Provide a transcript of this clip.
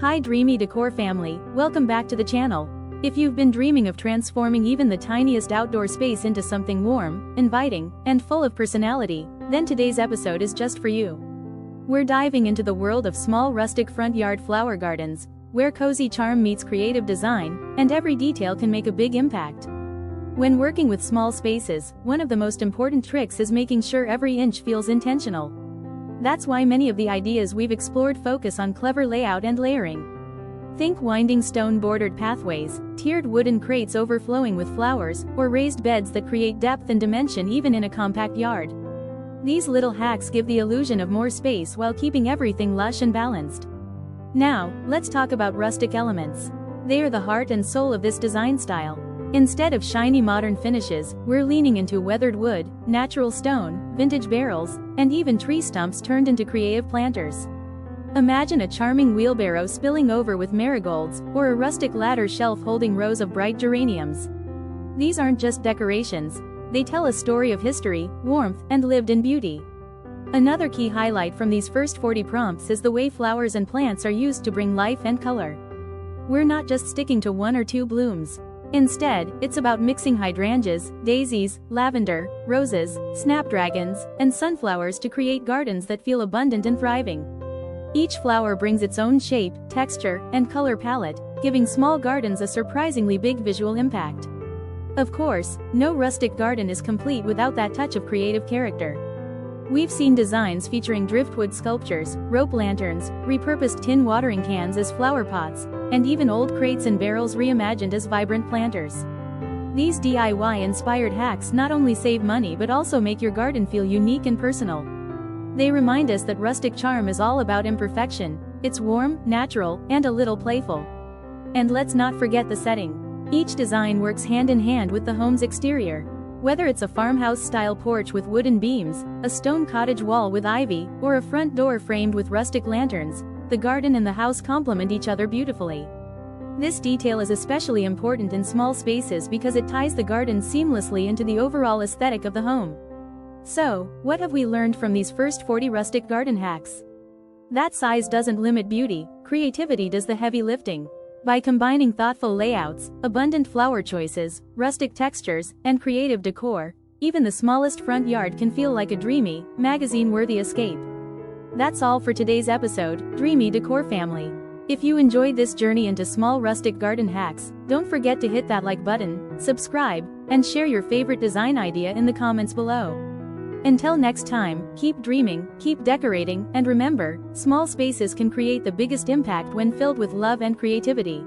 Hi Dreamy Decor family, welcome back to the channel. If you've been dreaming of transforming even the tiniest outdoor space into something warm, inviting, and full of personality, then today's episode is just for you. We're diving into the world of small rustic front yard flower gardens, where cozy charm meets creative design, and every detail can make a big impact. When working with small spaces, one of the most important tricks is making sure every inch feels intentional. That's why many of the ideas we've explored focus on clever layout and layering. Think winding stone-bordered pathways, tiered wooden crates overflowing with flowers, or raised beds that create depth and dimension even in a compact yard. These little hacks give the illusion of more space while keeping everything lush and balanced. Now, let's talk about rustic elements. They are the heart and soul of this design style. Instead of shiny modern finishes, we're leaning into weathered wood, natural stone, vintage barrels, and even tree stumps turned into creative planters. Imagine a charming wheelbarrow spilling over with marigolds, or a rustic ladder shelf holding rows of bright geraniums. These aren't just decorations, they tell a story of history, warmth, and lived-in beauty. Another key highlight from these first 40 prompts is the way flowers and plants are used to bring life and color. We're not just sticking to one or two blooms. Instead, it's about mixing hydrangeas, daisies, lavender, roses, snapdragons, and sunflowers to create gardens that feel abundant and thriving. Each flower brings its own shape, texture, and color palette, giving small gardens a surprisingly big visual impact. Of course, no rustic garden is complete without that touch of creative character. We've seen designs featuring driftwood sculptures, rope lanterns, repurposed tin watering cans as flower pots, and even old crates and barrels reimagined as vibrant planters. These DIY-inspired hacks not only save money but also make your garden feel unique and personal. They remind us that rustic charm is all about imperfection, it's warm, natural, and a little playful. And let's not forget the setting. Each design works hand in hand with the home's exterior. Whether it's a farmhouse-style porch with wooden beams, a stone cottage wall with ivy, or a front door framed with rustic lanterns, the garden and the house complement each other beautifully. This detail is especially important in small spaces because it ties the garden seamlessly into the overall aesthetic of the home. So, what have we learned from these first 40 rustic garden hacks? That size doesn't limit beauty, creativity does the heavy lifting. By combining thoughtful layouts, abundant flower choices, rustic textures, and creative decor, even the smallest front yard can feel like a dreamy, magazine-worthy escape. That's all for today's episode, Dreamy Decor family. If you enjoyed this journey into small rustic garden hacks, don't forget to hit that like button, subscribe, and share your favorite design idea in the comments below. Until next time, keep dreaming, keep decorating, and remember, small spaces can create the biggest impact when filled with love and creativity.